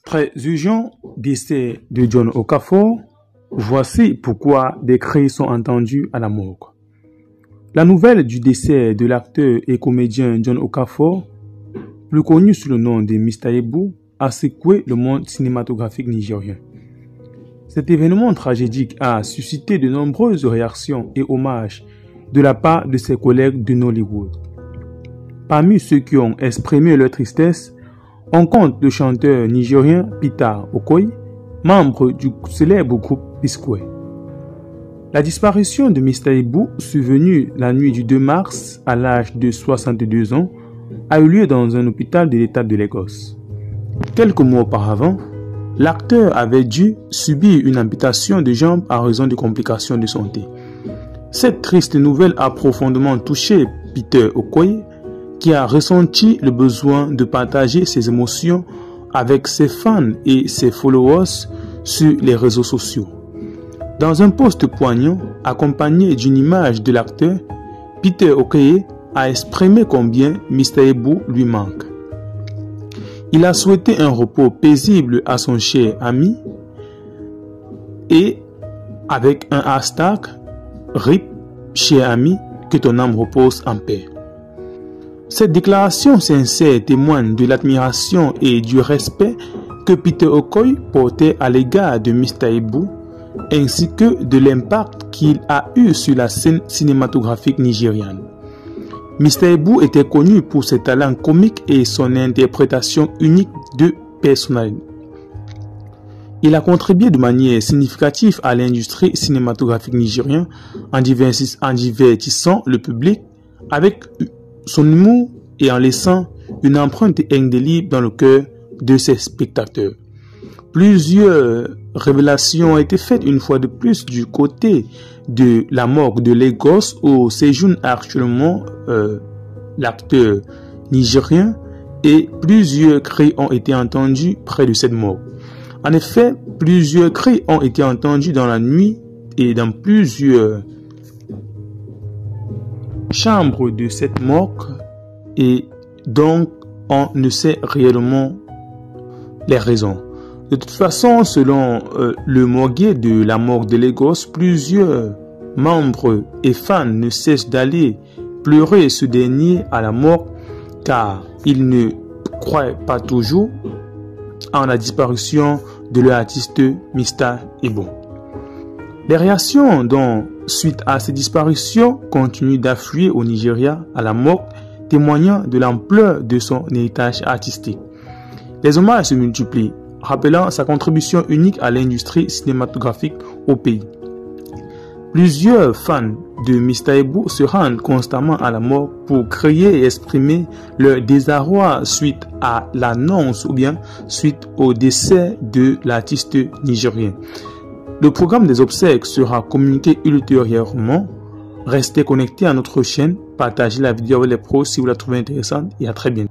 Très urgent décès de John Okafor, voici pourquoi des cris sont entendus à la morgue. La nouvelle du décès de l'acteur et comédien John Okafor, plus connu sous le nom de Mr. Ibu, a secoué le monde cinématographique nigérien. Cet événement tragédique a suscité de nombreuses réactions et hommages de la part de ses collègues de Nollywood. Parmi ceux qui ont exprimé leur tristesse, on compte le chanteur nigérien Peter Okoye, membre du célèbre groupe P-Square. La disparition de Mr. Ibu, survenue la nuit du 2 mars à l'âge de 62 ans, a eu lieu dans un hôpital de l'État de Lagos. Quelques mois auparavant, l'acteur avait dû subir une amputation de jambe à raison de complications de santé. Cette triste nouvelle a profondément touché Peter Okoye, qui a ressenti le besoin de partager ses émotions avec ses fans et ses followers sur les réseaux sociaux. Dans un post poignant, accompagné d'une image de l'acteur, Peter Okoye a exprimé combien Mr. Ibu lui manque. Il a souhaité un repos paisible à son cher ami et avec un hashtag RIP cher ami, que ton âme repose en paix. Cette déclaration sincère témoigne de l'admiration et du respect que Peter Okoye portait à l'égard de Mr. Ibu, ainsi que de l'impact qu'il a eu sur la scène cinématographique nigériane. Mr. Ibu était connu pour ses talents comiques et son interprétation unique de personnalité. Il a contribué de manière significative à l'industrie cinématographique nigérienne en divertissant le public avec son humour et en laissant une empreinte indélébile dans le cœur de ses spectateurs. Plusieurs révélations ont été faites une fois de plus du côté de la morgue de Lagos où séjourne actuellement l'acteur nigérien et plusieurs cris ont été entendus près de cette morgue. En effet, plusieurs cris ont été entendus dans la nuit et dans plusieurs chambres de cette morgue et donc on ne sait réellement les raisons. De toute façon, selon le morguier de la morgue de Lagos, plusieurs membres et fans ne cessent d'aller pleurer ce dernier à la morgue car ils ne croient pas toujours en la disparition de leur artiste Mr. Ibu. Les réactions dont, suite à ces disparitions, continuent d'affluer au Nigeria à la morgue, témoignant de l'ampleur de son héritage artistique. Les hommages se multiplient, rappelant sa contribution unique à l'industrie cinématographique au pays. Plusieurs fans de Mr. Ibu se rendent constamment à la morgue pour crier et exprimer leur désarroi suite à l'annonce ou bien suite au décès de l'artiste nigérien. Le programme des obsèques sera communiqué ultérieurement. Restez connectés à notre chaîne, partagez la vidéo avec les pros si vous la trouvez intéressante et à très bientôt.